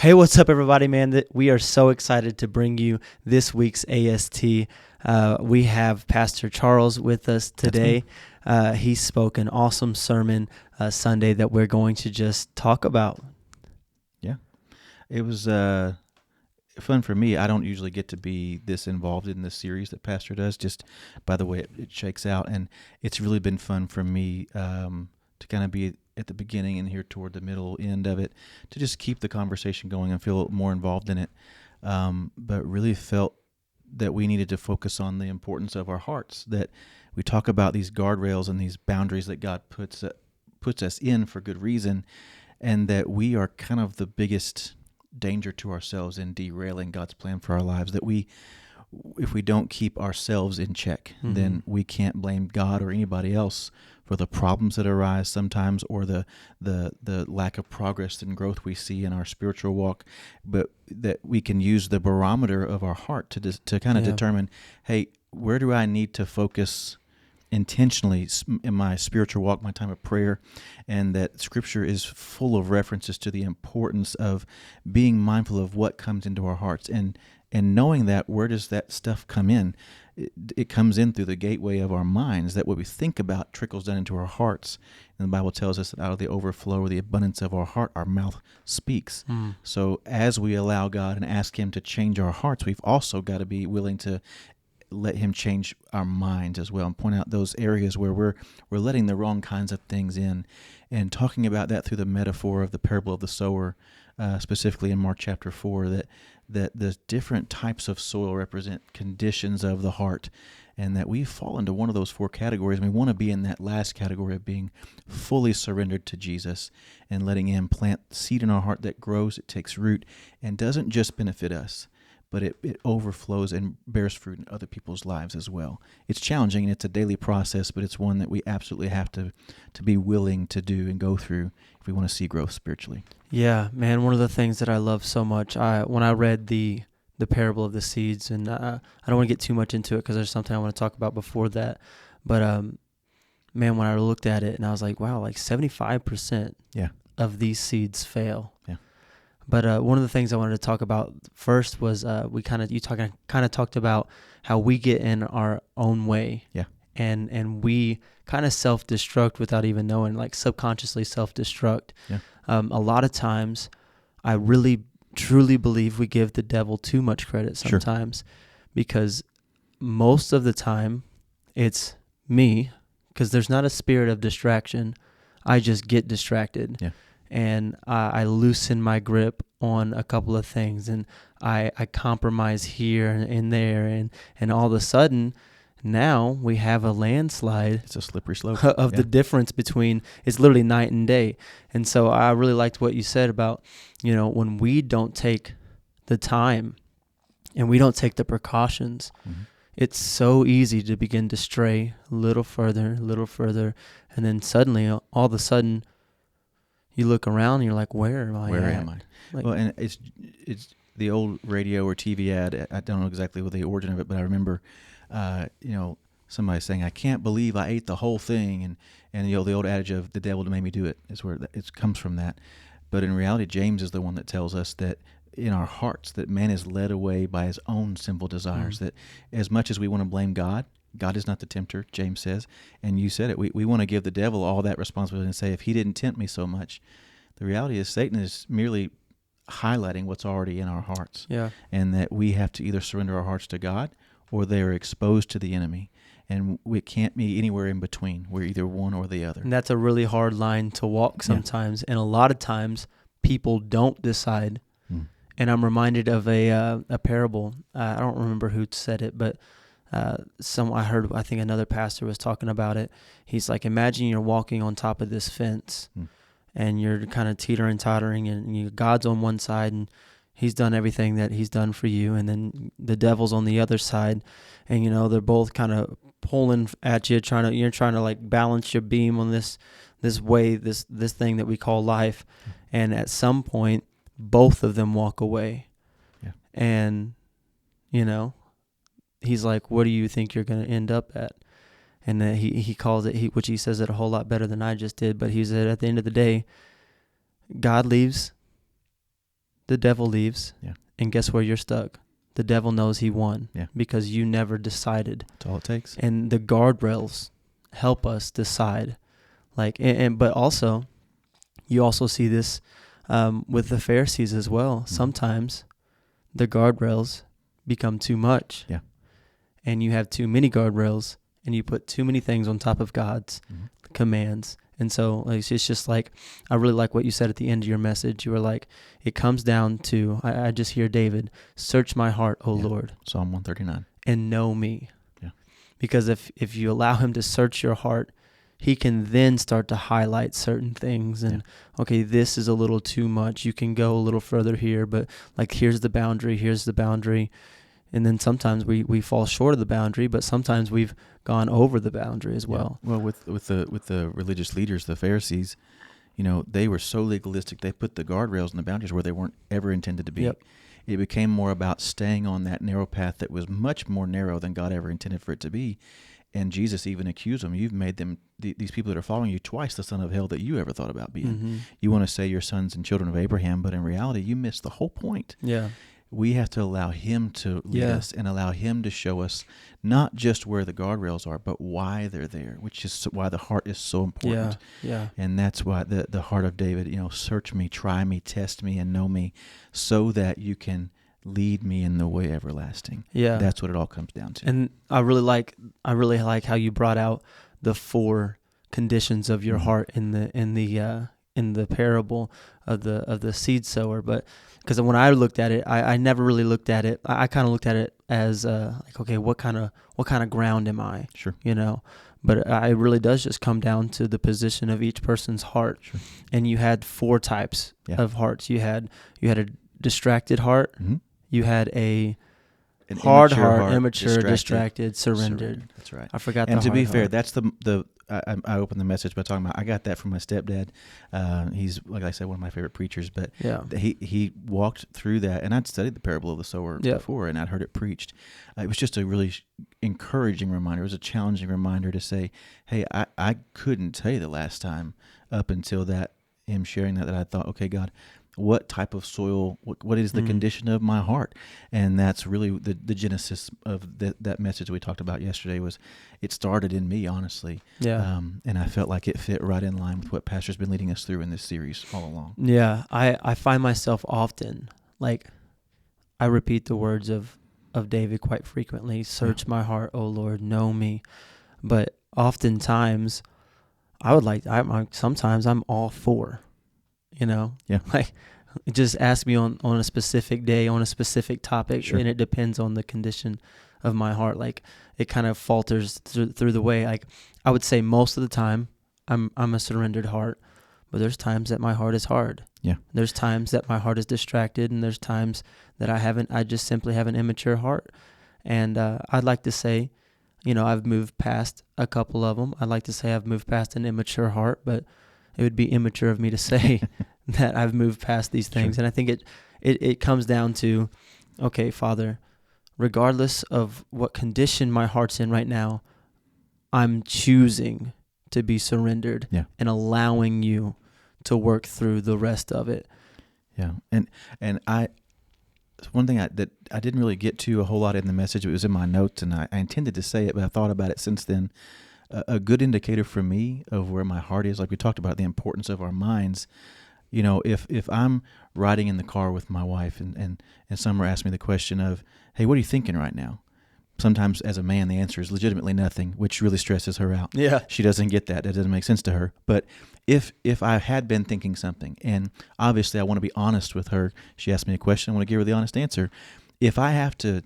Hey, what's up, everybody, man? We are so excited to bring you this week's AST. We have Pastor Charles with us today. He spoke an awesome sermon Sunday that we're going to just talk about. Yeah, it was fun for me. I don't usually get to be this involved in this series that Pastor does, just by the way it shakes out. And it's really been fun for me to kind of be at the beginning and here toward the middle end of it, to just keep the conversation going and feel more involved in it. But really felt that we needed to focus on the importance of our hearts, that we talk about these guardrails and these boundaries that God puts us in for good reason, and that we are kind of the biggest danger to ourselves in derailing God's plan for our lives. That if we don't keep ourselves in check, then we can't blame God or anybody else for the problems that arise sometimes, or the lack of progress and growth we see in our spiritual walk. But that we can use the barometer of our heart to kind of determine, hey, where do I need to focus intentionally in my spiritual walk, my time of prayer. And that Scripture is full of references to the importance of being mindful of what comes into our hearts, and knowing that, where does that stuff come in? It comes in through the gateway of our minds, that what we think about trickles down into our hearts. And the Bible tells us that out of the overflow or the abundance of our heart, our mouth speaks. So as we allow God and ask Him to change our hearts, we've also got to be willing to let Him change our minds as well, and point out those areas where we're letting the wrong kinds of things in, and talking about that through the metaphor of the parable of the sower, specifically in Mark chapter 4, that the different types of soil represent conditions of the heart, and that we fall into one of those four categories. And we want to be in that last category of being fully surrendered to Jesus and letting Him plant seed in our heart that grows, it takes root, and doesn't just benefit us, but it overflows and bears fruit in other people's lives as well. It's challenging, and it's a daily process, but it's one that we absolutely have to be willing to do and go through if we want to see growth spiritually. Yeah, man, one of the things that I love so much, when I read the parable of the seeds, and I don't want to get too much into it because there's something I want to talk about before that, but man, when I looked at it and I was like, wow, like 75% of these seeds fail. Yeah. But one of the things I wanted to talk about first was you kind of talked about how we get in our own way. Yeah. And we kind of self-destruct without even knowing, like subconsciously self-destruct. Yeah. A lot of times, I really, truly believe we give the devil too much credit sometimes, because most of the time it's me, because there's not a spirit of distraction. I just get distracted. Yeah. And I loosen my grip on a couple of things, and I compromise here and there, and all of a sudden, now we have a landslide. It's a slippery slope of the difference between, it's literally night and day. And so I really liked what you said about, when we don't take the time and we don't take the precautions, it's so easy to begin to stray a little further, and then suddenly, all of a sudden, you look around and you're like, where am I? Like, well, and it's the old radio or TV ad. I don't know exactly what the origin of it, but I remember, somebody saying, "I can't believe I ate the whole thing," and the old adage of "the devil made me do it" is where it comes from. That, but in reality, James is the one that tells us that in our hearts, that man is led away by his own sinful desires. That as much as we want to blame God, God is not the tempter, James says. And you said it. We want to give the devil all that responsibility and say, if he didn't tempt me so much. The reality is Satan is merely highlighting what's already in our hearts. Yeah. And that we have to either surrender our hearts to God, or they are exposed to the enemy. And we can't be anywhere in between. We're either one or the other. And that's a really hard line to walk sometimes. Yeah. And a lot of times people don't decide. And I'm reminded of a parable. I don't remember who said it, but I think another pastor was talking about it. He's like, imagine you're walking on top of this fence, and you're kind of tottering, and God's on one side, and He's done everything that He's done for you, and then the devil's on the other side, and they're both kind of pulling at you, you're trying to like balance your beam on this way, this thing that we call life, and at some point, both of them walk away, and He's like, what do you think you're going to end up at? And he calls it, which he says it a whole lot better than I just did, but he said at the end of the day, God leaves, the devil leaves. Yeah. And guess where you're stuck? The devil knows he won. Yeah. Because you never decided. That's all it takes. And the guardrails help us decide. But also, you also see this with the Pharisees as well. Mm-hmm. Sometimes the guardrails become too much. Yeah. And you have too many guardrails, and you put too many things on top of God's commands. And so it's just like, I really like what you said at the end of your message. You were like, it comes down to, I just hear David, search my heart, O Lord. Psalm 139. And know me. Yeah. Because if you allow him to search your heart, he can then start to highlight certain things and, okay, this is a little too much. You can go a little further here, but like, here's the boundary. And then sometimes we fall short of the boundary, but sometimes we've gone over the boundary as well. Well, with the religious leaders, the Pharisees, they were so legalistic. They put the guardrails and the boundaries where they weren't ever intended to be. Yep. It became more about staying on that narrow path that was much more narrow than God ever intended for it to be. And Jesus even accused them. You've made them, these people that are following you, twice the son of hell that you ever thought about being. Mm-hmm. You want to say you're sons and children of Abraham, but in reality, you missed the whole point. Yeah. We have to allow him to lead us and allow him to show us not just where the guardrails are, but why they're there, which is why the heart is so important. Yeah. And that's why the heart of David, search me, try me, test me, and know me, so that you can lead me in the way everlasting. Yeah. That's what it all comes down to. And I really like how you brought out the 4 conditions of your heart in the parable of the seed sower. But because when I looked at it, I never really looked at it. I kind of looked at it as okay, what kind of ground am I? Sure. But it really does just come down to the position of each person's heart. Sure. And you had 4 types of hearts. You had a distracted heart. Mm-hmm. You had an hard heart, immature, distracted, surrendered. That's right. I forgot. And the to be hard fair, heart. that's I opened the message by talking about, I got that from my stepdad. He's, like I said, one of my favorite preachers, but he walked through that, and I'd studied the parable of the sower before, and I'd heard it preached. It was just a really encouraging reminder. It was a challenging reminder to say, hey, I couldn't tell you the last time up until him sharing that I thought, okay, God, what type of soil, what is the condition of my heart? And that's really the genesis of that message we talked about yesterday. Was it started in me, honestly. Yeah. And I felt like it fit right in line with what Pastor's been leading us through in this series all along. Yeah. I find myself often, I repeat the words of David quite frequently, search my heart, O Lord, know me. But oftentimes sometimes I'm all 4. Just ask me on a specific day, on a specific topic, Sure. and it depends on the condition of my heart. It kind of falters through the way. I would say most of the time, I'm a surrendered heart, but there's times that my heart is hard. Yeah. There's times that my heart is distracted, and there's times that I just simply have an immature heart. And I'd like to say, I've moved past a couple of them. I'd like to say I've moved past an immature heart, but it would be immature of me to say that I've moved past these things. Sure. And I think it comes down to, okay, Father, regardless of what condition my heart's in right now, I'm choosing to be surrendered and allowing you to work through the rest of it. Yeah. And one thing that I didn't really get to a whole lot in the message, it was in my notes, and I intended to say it, but I thought about it since then. A good indicator for me of where my heart is, like we talked about, the importance of our minds. If I'm riding in the car with my wife and Summer asks me the question of, hey, what are you thinking right now? Sometimes as a man, the answer is legitimately nothing, which really stresses her out. Yeah. She doesn't get that. That doesn't make sense to her. But if I had been thinking something, and obviously I want to be honest with her, she asked me a question, I want to give her the honest answer. If I have to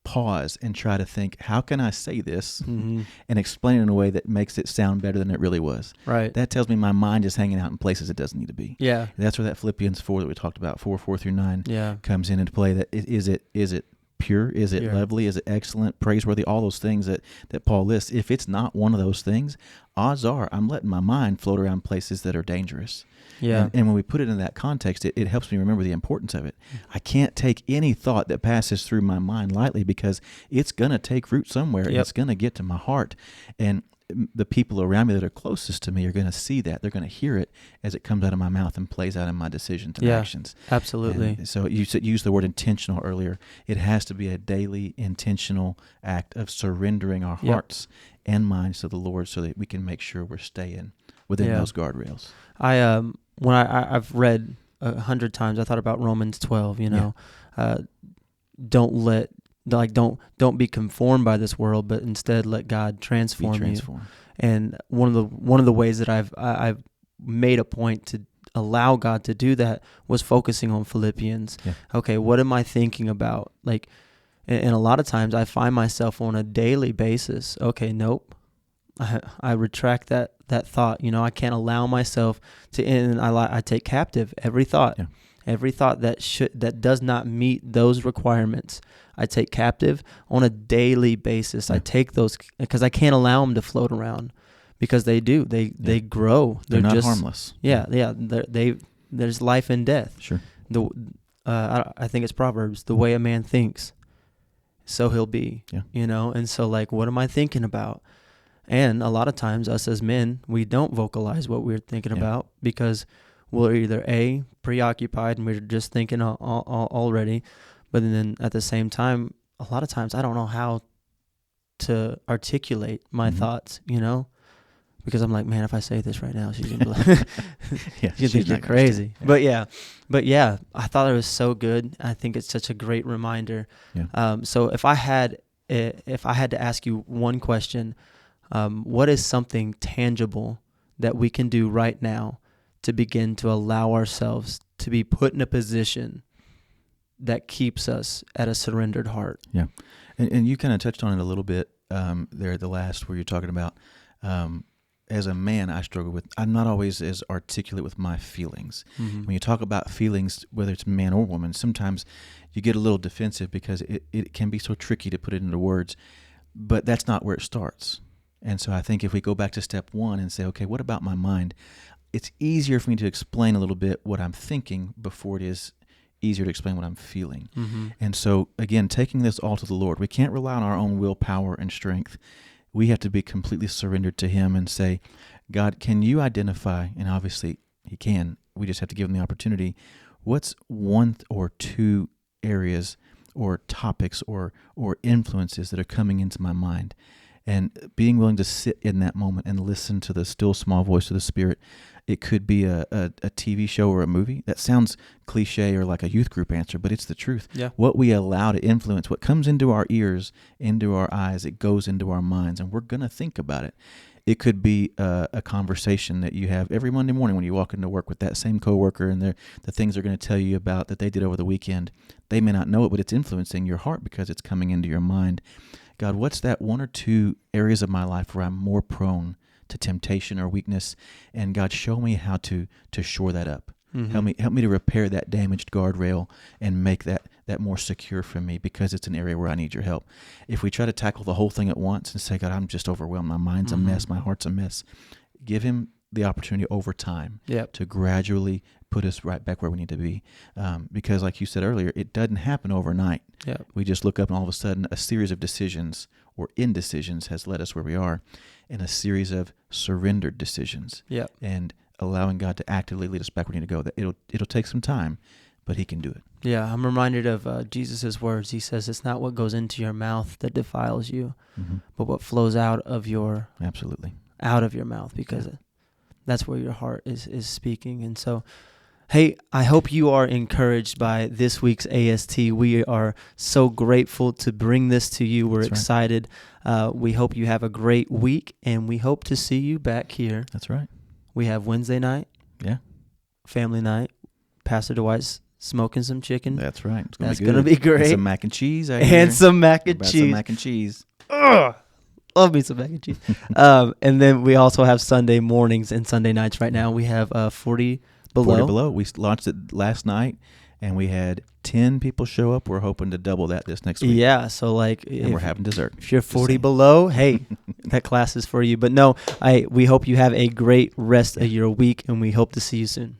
pause and try to think, how can I say this and explain it in a way that makes it sound better than it really was? Right. That tells me my mind is hanging out in places it doesn't need to be. Yeah. And that's where that Philippians 4 that we talked about, 4:4-9, comes into play. That is it pure? Is it lovely? Is it excellent, praiseworthy? All those things that Paul lists. If it's not one of those things, odds are I'm letting my mind float around places that are dangerous. Yeah. And when we put it in that context, it helps me remember the importance of it. I can't take any thought that passes through my mind lightly, because it's going to take root somewhere and it's going to get to my heart. And the people around me that are closest to me are going to see that. They're going to hear it as it comes out of my mouth and plays out in my decisions and actions. Absolutely. And so you used the word intentional earlier. It has to be a daily intentional act of surrendering our hearts and minds to the Lord so that we can make sure we're staying within those guardrails. When I've read 100 times, I thought about Romans 12, don't be conformed by this world, but instead let God transform you. And one of the ways that I've made a point to allow God to do that was focusing on Philippians. Yeah. Okay, what am I thinking about? And a lot of times I find myself on a daily basis. Okay, nope. I retract that thought. I can't allow myself to, and I take captive every thought. Yeah. Every thought that does not meet those requirements, I take captive on a daily basis. Yeah. I take those because I can't allow them to float around, because they do. They grow. They're not harmless. Yeah. There's life and death. Sure. I think it's Proverbs. The way a man thinks, so he'll be. Yeah. And so what am I thinking about? And a lot of times, us as men, we don't vocalize what we're thinking about, because we're either preoccupied and we're just thinking already, but then at the same time, a lot of times I don't know how to articulate my thoughts, because I'm like, man, if I say this right now, she's gonna be like, she's gonna think crazy. Yeah. But I thought it was so good. I think it's such a great reminder. Yeah. So if I had to ask you one question, what is something tangible that we can do right now to begin to allow ourselves to be put in a position that keeps us at a surrendered heart? Yeah. And you kind of touched on it a little bit there at the last, where you're talking about, as a man, I'm not always as articulate with my feelings. Mm-hmm. When you talk about feelings, whether it's man or woman, sometimes you get a little defensive because it can be so tricky to put it into words, but that's not where it starts. And so I think if we go back to step one and say, okay, what about my mind? It's easier for me to explain a little bit what I'm thinking before it is easier to explain what I'm feeling. Mm-hmm. And so, again, taking this all to the Lord, we can't rely on our own willpower and strength. We have to be completely surrendered to Him and say, God, can you identify, and obviously He can, we just have to give Him the opportunity, what's one or two areas or topics or influences that are coming into my mind? And being willing to sit in that moment and listen to the still small voice of the Spirit. It could be a TV show or a movie. That sounds cliche or like a youth group answer, but it's the truth. Yeah. What we allow to influence, what comes into our ears, into our eyes, it goes into our minds, and we're going to think about it. It could be a conversation that you have every Monday morning when you walk into work with that same coworker, and the things they're going to tell you about that they did over the weekend. They may not know it, but it's influencing your heart because it's coming into your mind. God, what's that one or two areas of my life where I'm more prone to temptation or weakness? And God, show me how to shore that up. Mm-hmm. Help me to repair that damaged guardrail and make that more secure for me, because it's an area where I need your help. If we try to tackle the whole thing at once and say, God, I'm just overwhelmed, my mind's a mess, my heart's a mess, give Him the opportunity over time to gradually put us right back where we need to be. Because like you said earlier, it doesn't happen overnight. Yep. We just look up and all of a sudden a series of decisions or indecisions has led us where we are, and a series of surrendered decisions. Yep. And allowing God to actively lead us back where we need to go. That it'll take some time, but He can do it. Yeah, I'm reminded of Jesus' words. He says, it's not what goes into your mouth that defiles you, but what flows out of your mouth, because that's where your heart is speaking. And so, hey, I hope you are encouraged by this week's AST. We are so grateful to bring this to you. We're excited. We hope you have a great week, and we hope to see you back here. That's right. We have Wednesday night. Yeah. Family night. Pastor Dwight's smoking some chicken. That's right. That's going to be great. And some mac and cheese. And some mac and cheese. Some mac and cheese. Ugh. Love me some mac and cheese. And then we also have Sunday mornings and Sunday nights right now. We have 40 Below. 40 Below. We launched it last night, and we had 10 people show up. We're hoping to double that this next week. Yeah, so and we're having dessert. If you're 40 below, hey, that class is for you. But no, we hope you have a great rest of your week, and we hope to see you soon.